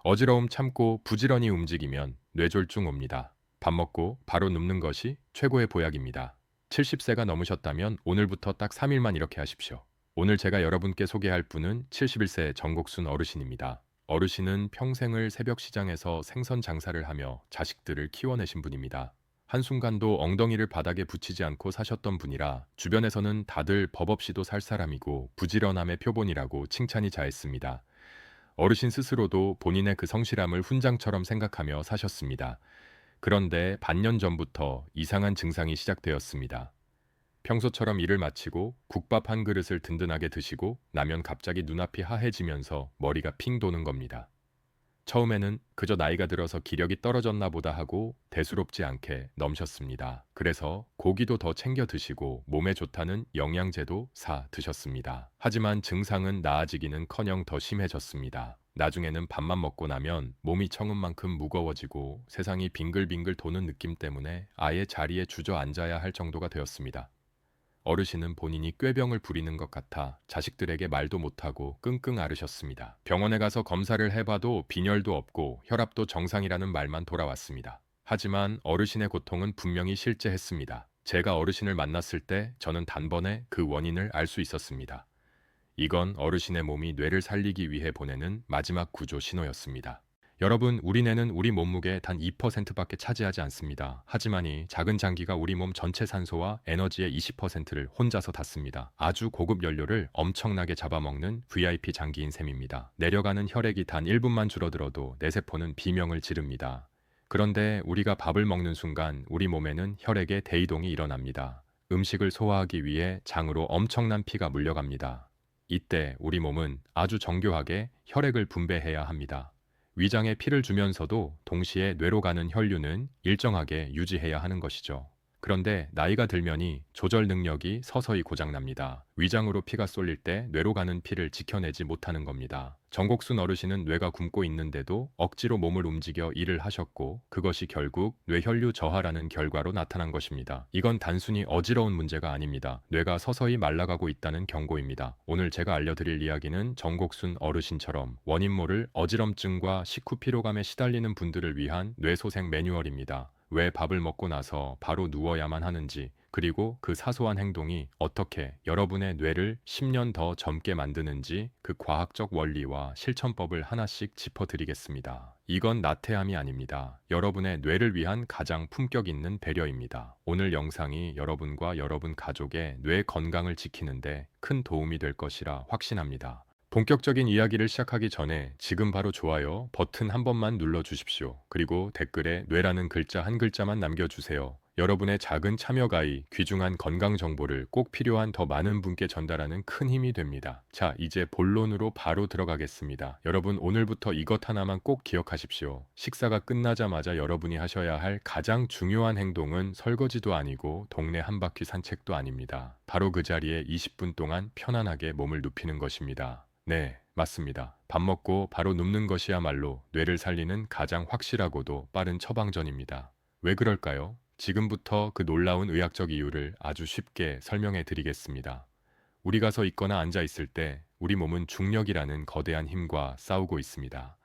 어지러움 참고 부지런히 움직이면 뇌졸중 옵니다. 밥 먹고 바로 눕는 것이 최고의 보약입니다. 70세가 넘으셨다면 오늘부터 딱 3일만 이렇게 하십시오. 오늘 제가 여러분께 소개할 분은 71세 정곡순 어르신입니다. 어르신은 평생을 새벽 시장에서 생선 장사를 하며 자식들을 키워내신 분입니다. 한순간도 엉덩이를 바닥에 붙이지 않고 사셨던 분이라 주변에서는 다들 법 없이도 살 사람이고 부지런함의 표본이라고 칭찬이 자했습니다. 어르신 스스로도 본인의 그 성실함을 훈장처럼 생각하며 사셨습니다. 그런데 반년 전부터 이상한 증상이 시작되었습니다. 평소처럼 일을 마치고 국밥 한 그릇을 든든하게 드시고 나면 갑자기 눈앞이 하얘지면서 머리가 핑 도는 겁니다. 처음에는 그저 나이가 들어서 기력이 떨어졌나 보다 하고 대수롭지 않게 넘셨습니다. 그래서 고기도 더 챙겨 드시고 몸에 좋다는 영양제도 사 드셨습니다. 하지만 증상은 나아지기는커녕 더 심해졌습니다. 나중에는 밥만 먹고 나면 몸이 처음만큼 무거워지고 세상이 빙글빙글 도는 느낌 때문에 아예 자리에 주저앉아야 할 정도가 되었습니다. 어르신은 본인이 꾀병을 부리는 것 같아 자식들에게 말도 못하고 끙끙 앓으셨습니다. 병원에 가서 검사를 해봐도 빈혈도 없고 혈압도 정상이라는 말만 돌아왔습니다. 하지만 어르신의 고통은 분명히 실제했습니다. 제가 어르신을 만났을 때 저는 단번에 그 원인을 알 수 있었습니다. 이건 어르신의 몸이 뇌를 살리기 위해 보내는 마지막 구조 신호였습니다. 여러분, 우리 뇌는 우리 몸무게의 단 2%밖에 차지하지 않습니다. 하지만 이 작은 장기가 우리 몸 전체 산소와 에너지의 20%를 혼자서 닫습니다. 아주 고급 연료를 엄청나게 잡아먹는 VIP 장기인 셈입니다. 내려가는 혈액이 단 1분만 줄어들어도 내 세포는 비명을 지릅니다. 그런데 우리가 밥을 먹는 순간 우리 몸에는 혈액의 대이동이 일어납니다. 음식을 소화하기 위해 장으로 엄청난 피가 물려갑니다. 이때 우리 몸은 아주 정교하게 혈액을 분배해야 합니다. 위장에 피를 주면서도 동시에 뇌로 가는 혈류는 일정하게 유지해야 하는 것이죠. 그런데 나이가 들면이 조절 능력이 서서히 고장납니다. 위장으로 피가 쏠릴 때 뇌로 가는 피를 지켜내지 못하는 겁니다. 정곡순 어르신은 뇌가 굶고 있는데도 억지로 몸을 움직여 일을 하셨고 그것이 결국 뇌혈류 저하라는 결과로 나타난 것입니다. 이건 단순히 어지러운 문제가 아닙니다. 뇌가 서서히 말라가고 있다는 경고입니다. 오늘 제가 알려드릴 이야기는 정곡순 어르신처럼 원인 모를 어지럼증과 식후 피로감에 시달리는 분들을 위한 뇌소생 매뉴얼입니다. 왜 밥을 먹고 나서 바로 누워야만 하는지, 그리고 그 사소한 행동이 어떻게 여러분의 뇌를 10년 더 젊게 만드는지 그 과학적 원리와 실천법을 하나씩 짚어드리겠습니다. 이건 나태함이 아닙니다. 여러분의 뇌를 위한 가장 품격 있는 배려입니다. 오늘 영상이 여러분과 여러분 가족의 뇌 건강을 지키는데 큰 도움이 될 것이라 확신합니다. 본격적인 이야기를 시작하기 전에 지금 바로 좋아요 버튼 한 번만 눌러주십시오. 그리고 댓글에 뇌라는 글자 한 글자만 남겨주세요. 여러분의 작은 참여가이 귀중한 건강 정보를 꼭 필요한 더 많은 분께 전달하는 큰 힘이 됩니다. 자, 이제 본론으로 바로 들어가겠습니다. 여러분, 오늘부터 이것 하나만 꼭 기억하십시오. 식사가 끝나자마자 여러분이 하셔야 할 가장 중요한 행동은 설거지도 아니고 동네 한 바퀴 산책도 아닙니다. 바로 그 자리에 20분 동안 편안하게 몸을 눕히는 것입니다. 네, 맞습니다. 밥 먹고 바로 눕는 것이야말로 뇌를 살리는 가장 확실하고도 빠른 처방전입니다. 왜 그럴까요? 지금부터 그 놀라운 의학적 이유를 아주 쉽게 설명해 드리겠습니다. 우리가 서 있거나 앉아 있을 때 우리 몸은 중력이라는 거대한 힘과 싸우고 있습니다.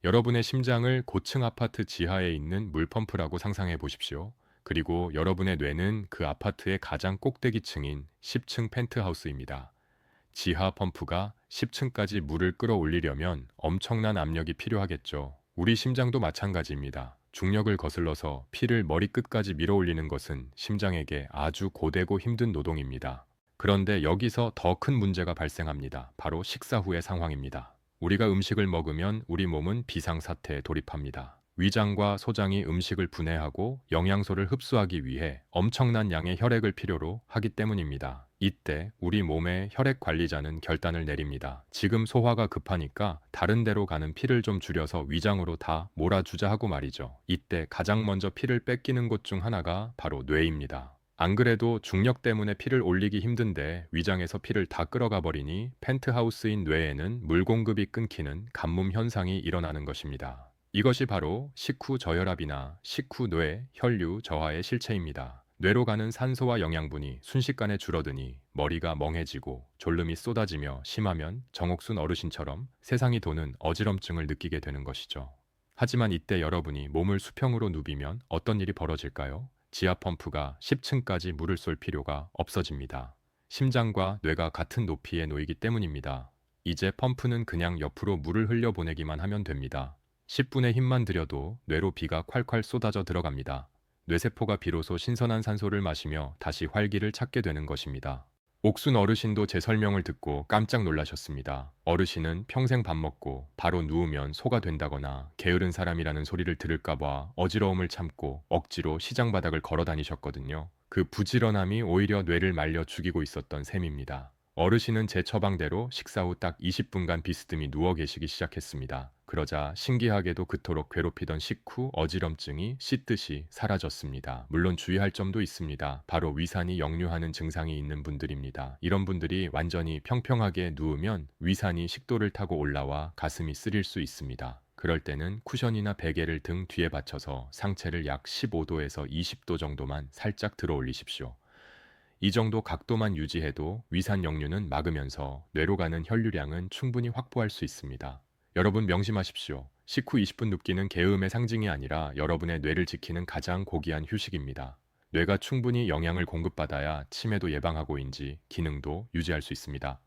여러분의 심장을 고층 아파트 지하에 있는 물펌프라고 상상해 보십시오. 그리고 여러분의 뇌는 그 아파트의 가장 꼭대기층인 10층 펜트하우스입니다. 지하 펌프가 10층까지 물을 끌어올리려면 엄청난 압력이 필요하겠죠. 우리 심장도 마찬가지입니다. 중력을 거슬러서 피를 머리끝까지 밀어올리는 것은 심장에게 아주 고되고 힘든 노동입니다. 그런데 여기서 더 큰 문제가 발생합니다. 바로 식사 후의 상황입니다. 우리가 음식을 먹으면 우리 몸은 비상사태에 돌입합니다. 위장과 소장이 음식을 분해하고 영양소를 흡수하기 위해 엄청난 양의 혈액을 필요로 하기 때문입니다. 이때 우리 몸의 혈액 관리자는 결단을 내립니다. 지금 소화가 급하니까 다른 데로 가는 피를 좀 줄여서 위장으로 다 몰아주자 하고 말이죠. 이때 가장 먼저 피를 뺏기는 곳 중 하나가 바로 뇌입니다. 안 그래도 중력 때문에 피를 올리기 힘든데 위장에서 피를 다 끌어가 버리니 펜트하우스인 뇌에는 물 공급이 끊기는 간몸 현상이 일어나는 것입니다. 이것이 바로 식후 저혈압이나 식후 뇌 혈류 저하의 실체입니다. 뇌로 가는 산소와 영양분이 순식간에 줄어드니 머리가 멍해지고 졸음이 쏟아지며 심하면 정옥순 어르신처럼 세상이 도는 어지럼증을 느끼게 되는 것이죠. 하지만 이때 여러분이 몸을 수평으로 누비면 어떤 일이 벌어질까요? 지하 펌프가 10층까지 물을 쏠 필요가 없어집니다. 심장과 뇌가 같은 높이에 놓이기 때문입니다. 이제 펌프는 그냥 옆으로 물을 흘려보내기만 하면 됩니다. 10분의 힘만 들여도 뇌로 비가 콸콸 쏟아져 들어갑니다. 뇌세포가 비로소 신선한 산소를 마시며 다시 활기를 찾게 되는 것입니다. 옥순 어르신도 제 설명을 듣고 깜짝 놀라셨습니다. 어르신은 평생 밥 먹고 바로 누우면 소가 된다거나 게으른 사람이라는 소리를 들을까봐 어지러움을 참고 억지로 시장 바닥을 걸어 다니셨거든요. 그 부지런함이 오히려 뇌를 말려 죽이고 있었던 셈입니다. 어르신은 제 처방대로 식사 후 딱 20분간 비스듬히 누워 계시기 시작했습니다. 그러자 신기하게도 그토록 괴롭히던 식후 어지럼증이 씻듯이 사라졌습니다. 물론 주의할 점도 있습니다. 바로 위산이 역류하는 증상이 있는 분들입니다. 이런 분들이 완전히 평평하게 누우면 위산이 식도를 타고 올라와 가슴이 쓰릴 수 있습니다. 그럴 때는 쿠션이나 베개를 등 뒤에 받쳐서 상체를 약 15도에서 20도 정도만 살짝 들어 올리십시오. 이 정도 각도만 유지해도 위산 역류는 막으면서 뇌로 가는 혈류량은 충분히 확보할 수 있습니다. 여러분 명심하십시오. 식후 20분 눕기는 게으름의 상징이 아니라 여러분의 뇌를 지키는 가장 고귀한 휴식입니다. 뇌가 충분히 영양을 공급받아야 치매도 예방하고인지 기능도 유지할 수 있습니다.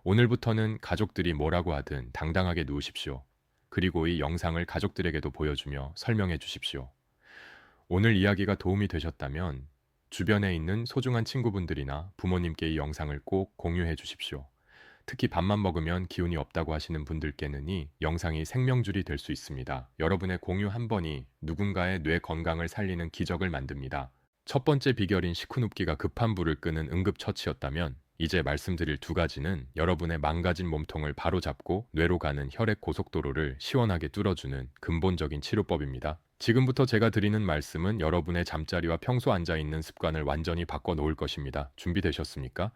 오늘부터는 가족들이 뭐라고 하든 당당하게 누우십시오. 그리고 이 영상을 가족들에게도 보여주며 설명해 주십시오. 오늘 이야기가 도움이 되셨다면 주변에 있는 소중한 친구분들이나 부모님께 이 영상을 꼭 공유해 주십시오. 특히 밥만 먹으면 기운이 없다고 하시는 분들께는 이 영상이 생명줄이 될 수 있습니다. 여러분의 공유 한 번이 누군가의 뇌 건강을 살리는 기적을 만듭니다. 첫 번째 비결인 식후 눕기가 급한 불을 끄는 응급처치였다면 이제 말씀드릴 두 가지는 여러분의 망가진 몸통을 바로잡고 뇌로 가는 혈액 고속도로를 시원하게 뚫어주는 근본적인 치료법입니다. 지금부터 제가 드리는 말씀은 여러분의 잠자리와 평소 앉아있는 습관을 완전히 바꿔놓을 것입니다. 준비되셨습니까?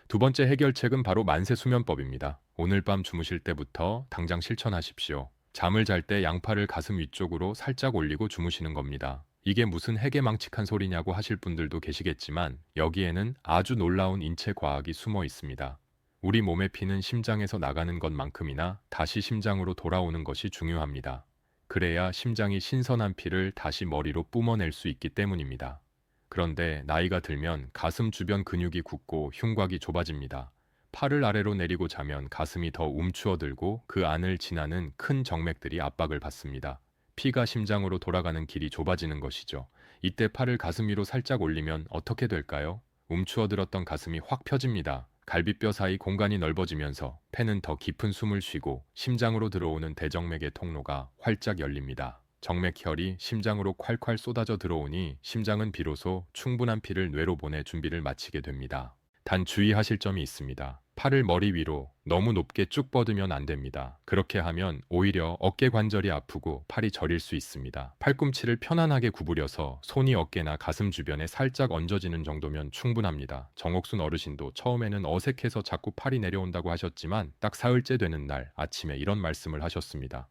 두 번째 해결책은 바로 만세수면법입니다. 오늘 밤 주무실 때부터 당장 실천하십시오. 잠을 잘 때 양팔을 가슴 위쪽으로 살짝 올리고 주무시는 겁니다. 이게 무슨 해괴망측한 소리냐고 하실 분들도 계시겠지만 여기에는 아주 놀라운 인체 과학이 숨어 있습니다. 우리 몸의 피는 심장에서 나가는 것만큼이나 다시 심장으로 돌아오는 것이 중요합니다. 그래야 심장이 신선한 피를 다시 머리로 뿜어낼 수 있기 때문입니다. 그런데 나이가 들면 가슴 주변 근육이 굳고 흉곽이 좁아집니다. 팔을 아래로 내리고 자면 가슴이 더 움츠어들고 그 안을 지나는 큰 정맥들이 압박을 받습니다. 피가 심장으로 돌아가는 길이 좁아지는 것이죠. 이때 팔을 가슴 위로 살짝 올리면 어떻게 될까요? 움츠어들었던 가슴이 확 펴집니다. 갈비뼈 사이 공간이 넓어지면서 폐는 더 깊은 숨을 쉬고 심장으로 들어오는 대정맥의 통로가 활짝 열립니다. 정맥혈이 심장으로 콸콸 쏟아져 들어오니 심장은 비로소 충분한 피를 뇌로 보내 준비를 마치게 됩니다. 단 주의하실 점이 있습니다. 팔을 머리 위로 너무 높게 쭉 뻗으면 안 됩니다. 그렇게 하면 오히려 어깨 관절이 아프고 팔이 저릴 수 있습니다. 팔꿈치를 편안하게 구부려서 손이 어깨나 가슴 주변에 살짝 얹어지는 정도면 충분합니다. 정옥순 어르신도 처음에는 어색해서 자꾸 팔이 내려온다고 하셨지만 딱 사흘째 되는 날 아침에 이런 말씀을 하셨습니다.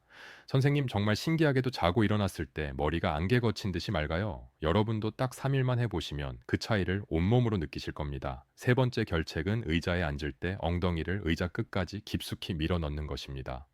선생님, 정말 신기하게도 자고 일어났을 때 머리가 안개 거친 듯이 맑아요. 여러분도 딱 3일만 해보시면 그 차이를 온몸으로 느끼실 겁니다. 세 번째 결책은 의자에 앉을 때 엉덩이를 의자 끝까지 깊숙이 밀어 넣는 것입니다.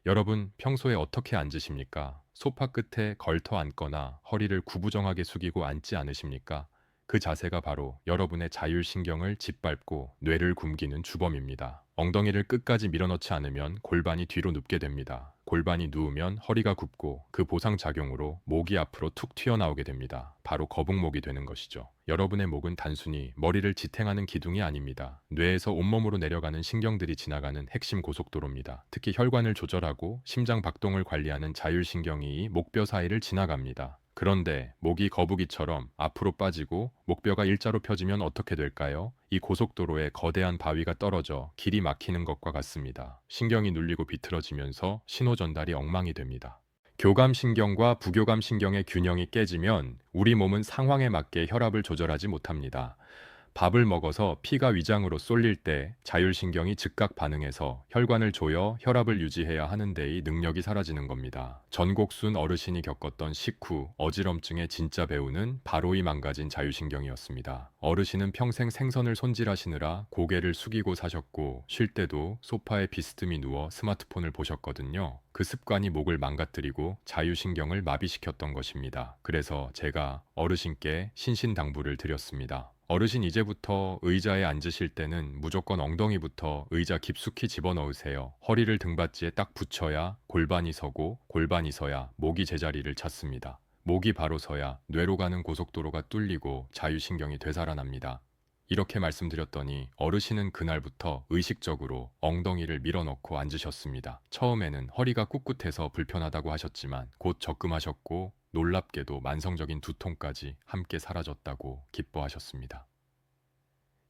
여러분, 평소에 어떻게 앉으십니까? 소파 끝에 걸터 앉거나 허리를 구부정하게 숙이고 앉지 않으십니까? 그 자세가 바로 여러분의 자율신경을 짓밟고 뇌를 굶기는 주범입니다. 엉덩이를 끝까지 밀어넣지 않으면 골반이 뒤로 눕게 됩니다. 골반이 누우면 허리가 굽고 그 보상작용으로 목이 앞으로 툭 튀어나오게 됩니다. 바로 거북목이 되는 것이죠. 여러분의 목은 단순히 머리를 지탱하는 기둥이 아닙니다. 뇌에서 온몸으로 내려가는 신경들이 지나가는 핵심 고속도로입니다. 특히 혈관을 조절하고 심장 박동을 관리하는 자율신경이 목뼈 사이를 지나갑니다. 그런데 목이 거북이처럼 앞으로 빠지고 목뼈가 일자로 펴지면 어떻게 될까요? 이 고속도로에 거대한 바위가 떨어져 길이 막히는 것과 같습니다. 신경이 눌리고 비틀어지면서 신호 전달이 엉망이 됩니다. 교감신경과 부교감신경의 균형이 깨지면 우리 몸은 상황에 맞게 혈압을 조절하지 못합니다. 밥을 먹어서 피가 위장으로 쏠릴 때 자율신경이 즉각 반응해서 혈관을 조여 혈압을 유지해야 하는 데의 능력이 사라지는 겁니다. 전곡순 어르신이 겪었던 식후 어지럼증의 진짜 배우는 바로 이 망가진 자율신경이었습니다. 어르신은 평생 생선을 손질하시느라 고개를 숙이고 사셨고 쉴 때도 소파에 비스듬히 누워 스마트폰을 보셨거든요. 그 습관이 목을 망가뜨리고 자율신경을 마비시켰던 것입니다. 그래서 제가 어르신께 신신당부를 드렸습니다. 어르신 이제부터 의자에 앉으실 때는 무조건 엉덩이부터 의자 깊숙이 집어넣으세요. 허리를 등받이에 딱 붙여야 골반이 서고 골반이 서야 목이 제자리를 찾습니다. 목이 바로 서야 뇌로 가는 고속도로가 뚫리고 자율신경이 되살아납니다. 이렇게 말씀드렸더니 어르신은 그날부터 의식적으로 엉덩이를 밀어넣고 앉으셨습니다. 처음에는 허리가 꿋꿋해서 불편하다고 하셨지만 곧 적금하셨고 놀랍게도 만성적인 두통까지 함께 사라졌다고 기뻐하셨습니다.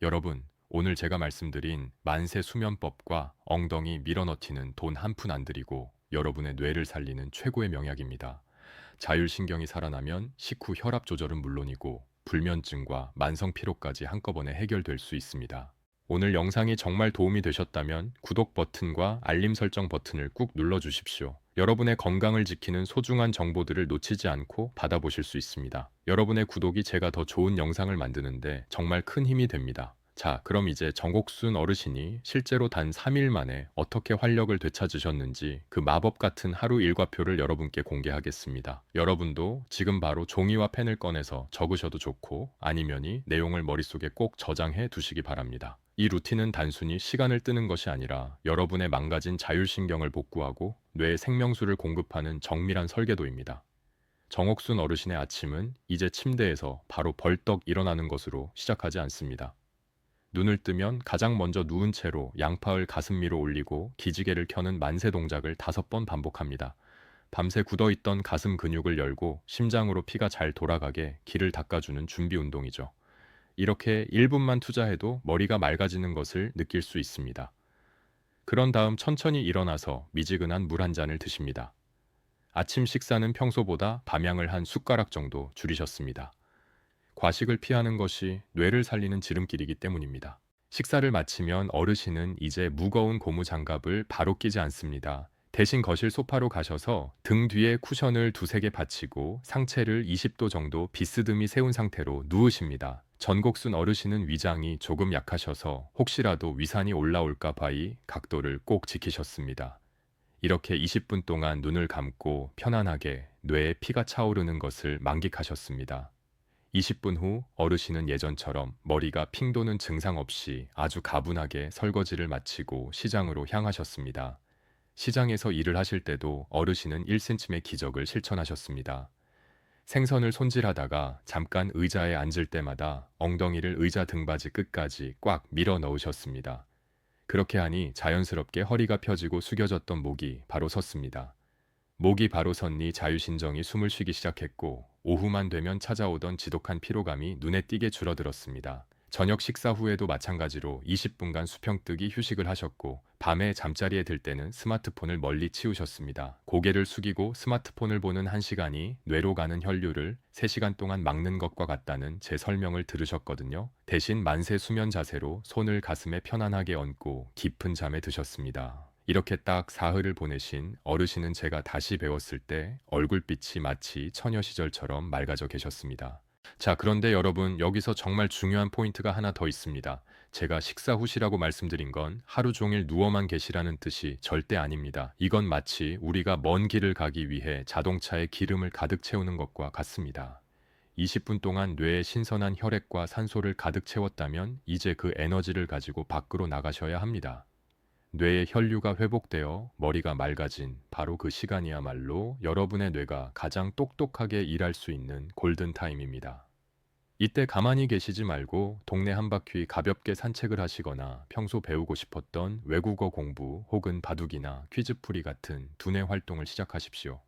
여러분, 오늘 제가 말씀드린 만세 수면법과 엉덩이 밀어넣기는 돈 한 푼 안 들이고 여러분의 뇌를 살리는 최고의 명약입니다. 자율신경이 살아나면 식후 혈압 조절은 물론이고 불면증과 만성 피로까지 한꺼번에 해결될 수 있습니다. 오늘 영상이 정말 도움이 되셨다면 구독 버튼과 알림 설정 버튼을 꾹 눌러주십시오. 여러분의 건강을 지키는 소중한 정보들을 놓치지 않고 받아보실 수 있습니다. 여러분의 구독이 제가 더 좋은 영상을 만드는데 정말 큰 힘이 됩니다. 자, 그럼 이제 정곡순 어르신이 실제로 단 3일 만에 어떻게 활력을 되찾으셨는지 그 마법 같은 하루 일과표를 여러분께 공개하겠습니다. 여러분도 지금 바로 종이와 펜을 꺼내서 적으셔도 좋고 아니면이 내용을 머릿속에 꼭 저장해 두시기 바랍니다. 이 루틴은 단순히 시간을 뜨는 것이 아니라 여러분의 망가진 자율신경을 복구하고 뇌에 생명수를 공급하는 정밀한 설계도입니다. 정옥순 어르신의 아침은 이제 침대에서 바로 벌떡 일어나는 것으로 시작하지 않습니다. 눈을 뜨면 가장 먼저 누운 채로 양팔을 가슴 위로 올리고 기지개를 켜는 만세 동작을 5번 반복합니다. 밤새 굳어있던 가슴 근육을 열고 심장으로 피가 잘 돌아가게 기를 닦아주는 준비 운동이죠. 이렇게 1분만 투자해도 머리가 맑아지는 것을 느낄 수 있습니다. 그런 다음 천천히 일어나서 미지근한 물 한 잔을 드십니다. 아침 식사는 평소보다 밤양을 한 숟가락 정도 줄이셨습니다. 과식을 피하는 것이 뇌를 살리는 지름길이기 때문입니다. 식사를 마치면 어르신은 이제 무거운 고무 장갑을 바로 끼지 않습니다. 대신 거실 소파로 가셔서 등 뒤에 쿠션을 2~3개 받치고 상체를 20도 정도 비스듬히 세운 상태로 누우십니다. 전곡순 어르신은 위장이 조금 약하셔서 혹시라도 위산이 올라올까 봐이 각도를 꼭 지키셨습니다. 이렇게 20분 동안 눈을 감고 편안하게 뇌에 피가 차오르는 것을 만끽하셨습니다. 20분 후 어르신은 예전처럼 머리가 핑 도는 증상 없이 아주 가분하게 설거지를 마치고 시장으로 향하셨습니다. 시장에서 일을 하실 때도 어르신은 1cm의 기적을 실천하셨습니다. 생선을 손질하다가 잠깐 의자에 앉을 때마다 엉덩이를 의자 등받이 끝까지 꽉 밀어 넣으셨습니다. 그렇게 하니 자연스럽게 허리가 펴지고 숙여졌던 목이 바로 섰습니다. 목이 바로 섰니 자율신경이 숨을 쉬기 시작했고 오후만 되면 찾아오던 지독한 피로감이 눈에 띄게 줄어들었습니다. 저녁 식사 후에도 마찬가지로 20분간 수평뜨기 휴식을 하셨고 밤에 잠자리에 들 때는 스마트폰을 멀리 치우셨습니다. 고개를 숙이고 스마트폰을 보는 1시간이 뇌로 가는 혈류를 3시간 동안 막는 것과 같다는 제 설명을 들으셨거든요. 대신 만세 수면 자세로 손을 가슴에 편안하게 얹고 깊은 잠에 드셨습니다. 이렇게 딱 사흘을 보내신 어르신은 제가 다시 배웠을 때 얼굴빛이 마치 처녀 시절처럼 맑아져 계셨습니다. 자, 그런데 여러분, 여기서 정말 중요한 포인트가 하나 더 있습니다. 제가 식사 후시라고 말씀드린 건 하루 종일 누워만 계시라는 뜻이 절대 아닙니다. 이건 마치 우리가 먼 길을 가기 위해 자동차에 기름을 가득 채우는 것과 같습니다. 20분 동안 뇌에 신선한 혈액과 산소를 가득 채웠다면 이제 그 에너지를 가지고 밖으로 나가셔야 합니다. 뇌의 혈류가 회복되어 머리가 맑아진 바로 그 시간이야말로 여러분의 뇌가 가장 똑똑하게 일할 수 있는 골든타임입니다. 이때 가만히 계시지 말고 동네 한 바퀴 가볍게 산책을 하시거나 평소 배우고 싶었던 외국어 공부 혹은 바둑이나 퀴즈풀이 같은 두뇌 활동을 시작하십시오.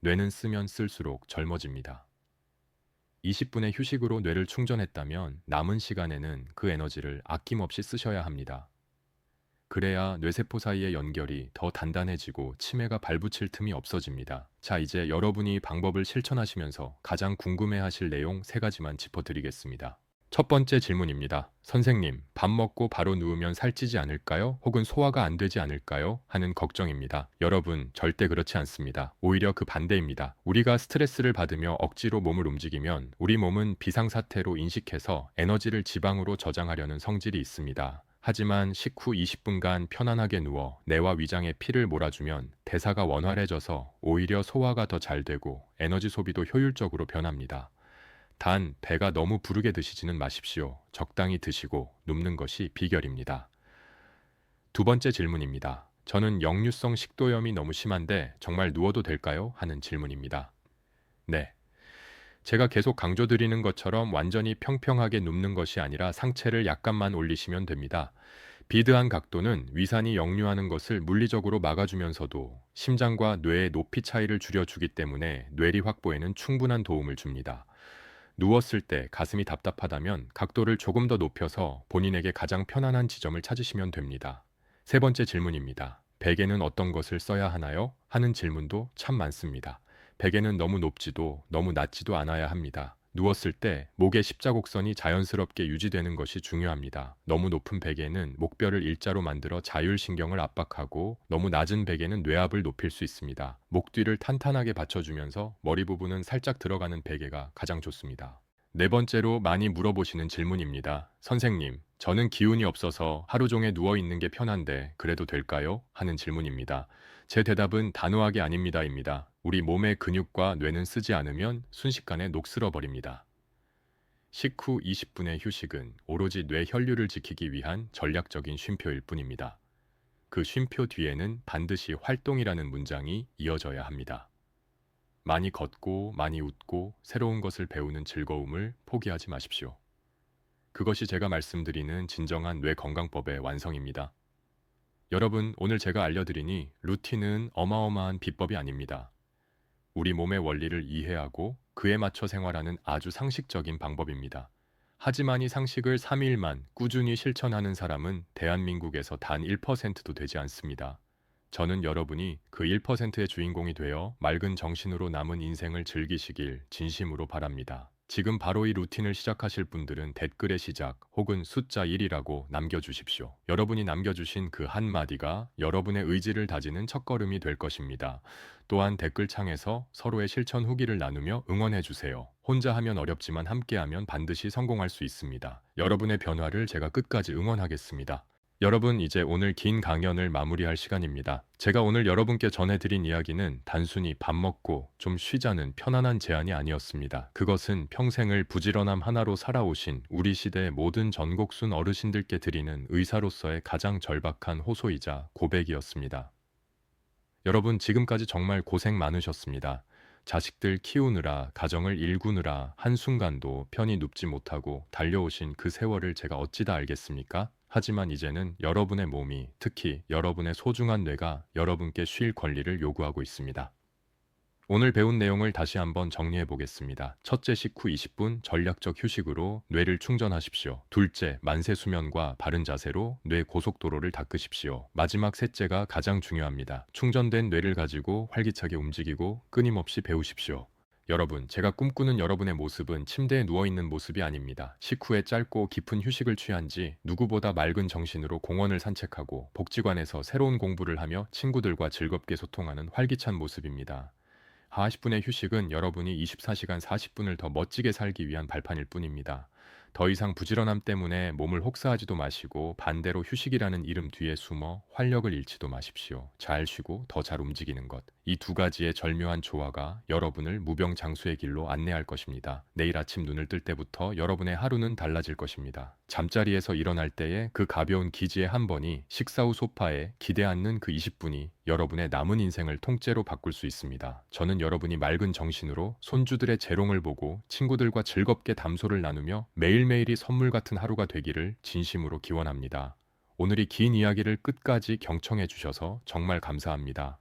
뇌는 쓰면 쓸수록 젊어집니다. 20분의 휴식으로 뇌를 충전했다면 남은 시간에는 그 에너지를 아낌없이 쓰셔야 합니다. 그래야 뇌세포 사이의 연결이 더 단단해지고 치매가 발붙일 틈이 없어집니다. 자, 이제 여러분이 방법을 실천하시면서 가장 궁금해하실 내용 3가지만 짚어드리겠습니다. 첫 번째 질문입니다. 선생님, 밥 먹고 바로 누우면 살찌지 않을까요? 혹은 소화가 안 되지 않을까요? 하는 걱정입니다. 여러분, 절대 그렇지 않습니다. 오히려 그 반대입니다. 우리가 스트레스를 받으며 억지로 몸을 움직이면 우리 몸은 비상사태로 인식해서 에너지를 지방으로 저장하려는 성질이 있습니다. 하지만 식후 20분간 편안하게 누워 뇌와 위장에 피를 몰아주면 대사가 원활해져서 오히려 소화가 더 잘 되고 에너지 소비도 효율적으로 변합니다. 단, 배가 너무 부르게 드시지는 마십시오. 적당히 드시고 눕는 것이 비결입니다. 두 번째 질문입니다. 저는 역류성 식도염이 너무 심한데 정말 누워도 될까요? 하는 질문입니다. 네. 제가 계속 강조드리는 것처럼 완전히 평평하게 눕는 것이 아니라 상체를 약간만 올리시면 됩니다. 비드한 각도는 위산이 역류하는 것을 물리적으로 막아주면서도 심장과 뇌의 높이 차이를 줄여주기 때문에 뇌리 확보에는 충분한 도움을 줍니다. 누웠을 때 가슴이 답답하다면 각도를 조금 더 높여서 본인에게 가장 편안한 지점을 찾으시면 됩니다. 세 번째 질문입니다. 베개는 어떤 것을 써야 하나요? 하는 질문도 참 많습니다. 베개는 너무 높지도 너무 낮지도 않아야 합니다. 누웠을 때 목의 십자곡선이 자연스럽게 유지되는 것이 중요합니다. 너무 높은 베개는 목뼈를 일자로 만들어 자율신경을 압박하고 너무 낮은 베개는 뇌압을 높일 수 있습니다. 목 뒤를 탄탄하게 받쳐주면서 머리 부분은 살짝 들어가는 베개가 가장 좋습니다. 네 번째로 많이 물어보시는 질문입니다. 선생님, 저는 기운이 없어서 하루 종일 누워 있는 게 편한데 그래도 될까요? 하는 질문입니다. 제 대답은 단호하게 아닙니다입니다. 우리 몸의 근육과 뇌는 쓰지 않으면 순식간에 녹슬어 버립니다. 식후 20분의 휴식은 오로지 뇌 혈류를 지키기 위한 전략적인 쉼표일 뿐입니다. 그 쉼표 뒤에는 반드시 활동이라는 문장이 이어져야 합니다. 많이 걷고 많이 웃고 새로운 것을 배우는 즐거움을 포기하지 마십시오. 그것이 제가 말씀드리는 진정한 뇌 건강법의 완성입니다. 여러분, 오늘 제가 알려드리니 루틴은 어마어마한 비법이 아닙니다. 우리 몸의 원리를 이해하고 그에 맞춰 생활하는 아주 상식적인 방법입니다. 하지만 이 상식을 3일만 꾸준히 실천하는 사람은 대한민국에서 단 1%도 되지 않습니다. 저는 여러분이 그 1%의 주인공이 되어 맑은 정신으로 남은 인생을 즐기시길 진심으로 바랍니다. 지금 바로 이 루틴을 시작하실 분들은 댓글의 시작 혹은 숫자 1이라고 남겨주십시오. 여러분이 남겨주신 그 한마디가 여러분의 의지를 다지는 첫걸음이 될 것입니다. 또한 댓글창에서 서로의 실천 후기를 나누며 응원해주세요. 혼자 하면 어렵지만 함께하면 반드시 성공할 수 있습니다. 여러분의 변화를 제가 끝까지 응원하겠습니다. 여러분, 이제 오늘 긴 강연을 마무리할 시간입니다. 제가 오늘 여러분께 전해드린 이야기는 단순히 밥 먹고 좀 쉬자는 편안한 제안이 아니었습니다. 그것은 평생을 부지런함 하나로 살아오신 우리 시대의 모든 전곡순 어르신들께 드리는 의사로서의 가장 절박한 호소이자 고백이었습니다. 여러분, 지금까지 정말 고생 많으셨습니다. 자식들 키우느라, 가정을 일구느라 한순간도 편히 눕지 못하고 달려오신 그 세월을 제가 어찌 다 알겠습니까? 하지만 이제는 여러분의 몸이, 특히 여러분의 소중한 뇌가 여러분께 쉴 권리를 요구하고 있습니다. 오늘 배운 내용을 다시 한번 정리해 보겠습니다. 첫째, 식후 20분 전략적 휴식으로 뇌를 충전하십시오. 둘째, 만세 수면과 바른 자세로 뇌 고속도로를 닦으십시오. 마지막 셋째가 가장 중요합니다. 충전된 뇌를 가지고 활기차게 움직이고 끊임없이 배우십시오. 여러분, 제가 꿈꾸는 여러분의 모습은 침대에 누워있는 모습이 아닙니다. 식후에 짧고 깊은 휴식을 취한 지 누구보다 맑은 정신으로 공원을 산책하고 복지관에서 새로운 공부를 하며 친구들과 즐겁게 소통하는 활기찬 모습입니다. 40분의 휴식은 여러분이 24시간 40분을 더 멋지게 살기 위한 발판일 뿐입니다. 더 이상 부지런함 때문에 몸을 혹사하지도 마시고 반대로 휴식이라는 이름 뒤에 숨어 활력을 잃지도 마십시오. 잘 쉬고 더 잘 움직이는 것. 이 두 가지의 절묘한 조화가 여러분을 무병장수의 길로 안내할 것입니다. 내일 아침 눈을 뜰 때부터 여러분의 하루는 달라질 것입니다. 잠자리에서 일어날 때의 그 가벼운 기지의 한 번이 식사 후 소파에 기대 앉는 그 20분이 여러분의 남은 인생을 통째로 바꿀 수 있습니다. 저는 여러분이 맑은 정신으로 손주들의 재롱을 보고 친구들과 즐겁게 담소를 나누며 매일매일이 선물 같은 하루가 되기를 진심으로 기원합니다. 오늘 이 긴 이야기를 끝까지 경청해 주셔서 정말 감사합니다.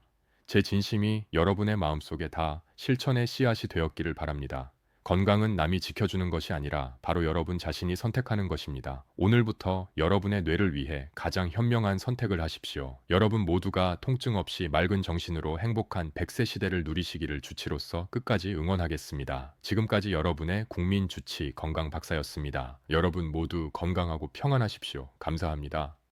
제 진심이 여러분의 마음속에 다 실천의 씨앗이 되었기를 바랍니다. 건강은 남이 지켜주는 것이 아니라 바로 여러분 자신이 선택하는 것입니다. 오늘부터 여러분의 뇌를 위해 가장 현명한 선택을 하십시오. 여러분 모두가 통증 없이 맑은 정신으로 행복한 100세 시대를 누리시기를 주치로서 끝까지 응원하겠습니다. 지금까지 여러분의 국민 주치 건강 박사였습니다. 여러분 모두 건강하고 평안하십시오. 감사합니다.